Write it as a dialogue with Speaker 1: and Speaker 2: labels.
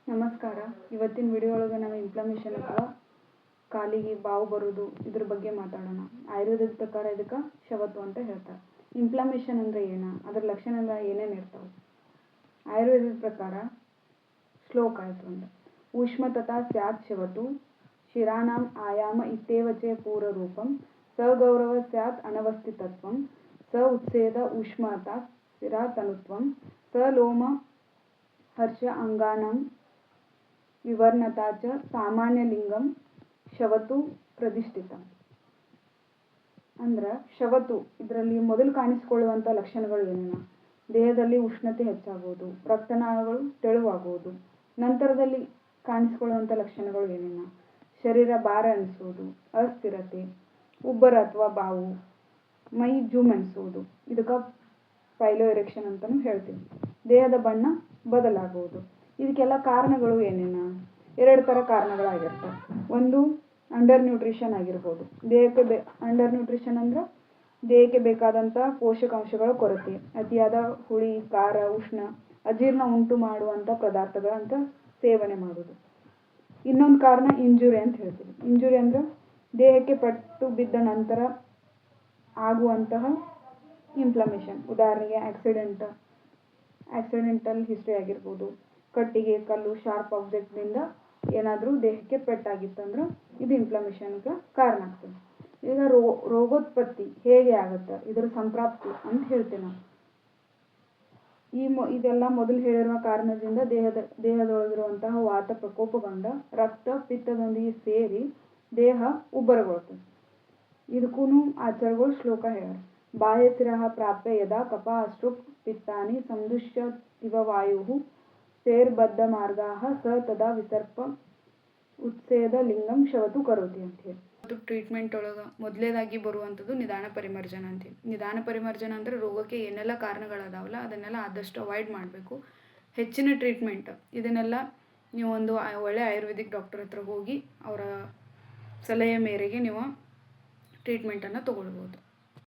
Speaker 1: ನಮಸ್ಕಾರ. ಇವತ್ತಿನ ವಿಡಿಯೋ ಒಳಗೆ ನಾವು ಇನ್ಫ್ಲಮೇಷನ್ ಅಥವಾ ಕಾಲಿಗೆ ಬಾವು ಬರೋದು ಇದ್ರ ಬಗ್ಗೆ ಮಾತಾಡೋಣ. ಆಯುರ್ವೇದದ ಪ್ರಕಾರ ಇದಕ್ಕೆ ಶವತ್ತು ಅಂತ ಹೇಳ್ತಾರೆ. ಇನ್ಫ್ಲಮೇಷನ್ ಅಂದರೆ ಏನು, ಅದರ ಲಕ್ಷಣಗಳು ಏನೇನು ಇರ್ತಾವೆ? ಆಯುರ್ವೇದದ ಪ್ರಕಾರ ಶ್ಲೋಕ ಆಯಿತು ಅಂದ್ರೆ ಊಷ್ಮತತಾ ಸ್ಯಾತ್ ಶವತು ಶಿರಾಣಾಂ ಆಯಾಮ ಇತ್ಯೇವ ಚ ಪೂರ್ವರೂಪಂ ಸಗೌರವ ಸ್ಯಾತ್ ಅನವಸ್ಥಿತತ್ವಂ ಸ ಉತ್ಸೇದ ಊಷ್ಮತಾ ಶಿರಾತನುತ್ವಂ ಸ ಲೋಮ ಹರ್ಷ ಅಂಗಾನಾಂ ವಿವರ್ಣತಾ ಚ ಸಾಮಾನ್ಯ ಲಿಂಗಂ ಶವತು ಪ್ರತಿಷ್ಠಿತ. ಅಂದ್ರೆ ಶವತು ಇದರಲ್ಲಿ ಮೊದಲು ಕಾಣಿಸಿಕೊಳ್ಳುವಂಥ ಲಕ್ಷಣಗಳು ಏನೇನು? ದೇಹದಲ್ಲಿ ಉಷ್ಣತೆ ಹೆಚ್ಚಾಗುವುದು, ರಕ್ತನಾಳಗಳು ತೆಳುವಾಗುವುದು. ನಂತರದಲ್ಲಿ ಕಾಣಿಸಿಕೊಳ್ಳುವಂಥ ಲಕ್ಷಣಗಳು ಏನೇನು? ಶರೀರ ಭಾರ ಅನಿಸುವುದು, ಅಸ್ಥಿರತೆ, ಉಬ್ಬರ ಅಥವಾ ಬಾವು, ಮೈ ಜುಮ್ ಅನಿಸುವುದು. ಇದಕ್ಕೆ ಪೈಲೋ ಎರೆಕ್ಷನ್ ಅಂತಲೂ ಹೇಳ್ತೀವಿ. ದೇಹದ ಬಣ್ಣ ಬದಲಾಗುವುದು. ಇದಕ್ಕೆಲ್ಲ ಕಾರಣಗಳು ಏನೇನು? ಎರಡು ಥರ ಕಾರಣಗಳಾಗಿರ್ತವೆ. ಒಂದು ಅಂಡರ್ ನ್ಯೂಟ್ರಿಷನ್ ಆಗಿರ್ಬೋದು. ಅಂಡರ್ ನ್ಯೂಟ್ರಿಷನ್ ಅಂದ್ರೆ ದೇಹಕ್ಕೆ ಬೇಕಾದಂಥ ಪೋಷಕಾಂಶಗಳ ಕೊರತೆ, ಅತಿಯಾದ ಹುಳಿ, ಖಾರ, ಉಷ್ಣ, ಅಜೀರ್ಣ ಉಂಟು ಮಾಡುವಂಥ ಪದಾರ್ಥಗಳಂತ ಸೇವನೆ ಮಾಡೋದು. ಇನ್ನೊಂದು ಕಾರಣ ಇಂಜುರಿ ಅಂತ ಹೇಳ್ತೀವಿ. ಇಂಜುರಿ ಅಂದ್ರೆ ದೇಹಕ್ಕೆ ಪಟ್ಟು ಬಿದ್ದ ನಂತರ ಆಗುವಂತಹ ಇನ್ಫ್ಲಮೇಷನ್. ಉದಾಹರಣೆಗೆ ಆಕ್ಸಿಡೆಂಟಲ್ ಹಿಸ್ಟ್ರಿ ಆಗಿರ್ಬೋದು, ಕಟ್ಟಿಗೆ, ಕಲ್ಲು, ಶಾರ್ಪ್ ಆಬ್ಜೆಕ್ಟ್ನಿಂದ ಏನಾದರೂ ದೇಹಕ್ಕೆ ಪೆಟ್ಟಾಗಿತ್ತಂದ್ರೆ ಇದು ಇನ್ಫ್ಲಮೇಷನ್ಗೆ ಕಾರಣ ಆಗ್ತದೆ. ಈಗ ರೋಗೋತ್ಪತ್ತಿ ಹೇಗೆ ಆಗುತ್ತೆ, ಇದರ ಸಂಪ್ರಾಪ್ತಿ ಅಂತ ಹೇಳ್ತೇವೆ ನಾವು. ಇದೆಲ್ಲ ಮೊದಲು ಹೇಳಿರುವ ಕಾರಣದಿಂದ ದೇಹದೊಳಗಿರುವಂತಹ ವಾತ ಪ್ರಕೋಪಗೊಂಡ ರಕ್ತ ಪಿತ್ತದೊಂದಿಗೆ ಸೇರಿ ದೇಹ ಉಬ್ಬರಗೊಳ್ತದೆ. ಇದಕ್ಕೂ ಆಚಾರ್ಯಗಳು ಶ್ಲೋಕ ಹೇಳ್ಯಾರ. ಬಾಹ್ಯ ಶಿರಃ ಪ್ರಾಪ್ಯ ಯದಾ ಕಫ ಅಶ್ರುಕ್ ಪಿತ್ತಾನಿ ಸಂದುಷ್ಯತಿವ ವಾಯು ಸೇರ್ಬದ್ಧ ಮಾರ್ಗಾಃ ಸ ತದಾ ವಿಸರ್ಪ ಉತ್ಸೇದ ಲಿಂಗಂ ಶವತು ಕರೋತಿ ಅಂತ ಹೇಳಿ. ಟ್ರೀಟ್ಮೆಂಟ್ ಒಳಗೆ ಮೊದಲೇದಾಗಿ ಬರುವಂಥದ್ದು ನಿಧಾನ ಪರಿಮರ್ಜನ ಅಂತೀವಿ. ನಿಧಾನ ಪರಿಮರ್ಜನ ಅಂದರೆ ರೋಗಕ್ಕೆ ಏನೆಲ್ಲ ಕಾರಣಗಳದಾವಲ್ಲ ಅದನ್ನೆಲ್ಲ ಆದಷ್ಟು ಅವಾಯ್ಡ್ ಮಾಡಬೇಕು. ಹೆಚ್ಚಿನ ಟ್ರೀಟ್ಮೆಂಟ್ ಇದನ್ನೆಲ್ಲ ನೀವು ಒಂದು ಒಳ್ಳೆ ಆಯುರ್ವೇದಿಕ್ ಡಾಕ್ಟರ್ ಹತ್ರ ಹೋಗಿ ಅವರ ಸಲಹೆ ಮೇರೆಗೆ ನೀವು ಟ್ರೀಟ್ಮೆಂಟನ್ನು ತೊಗೊಳ್ಬೋದು.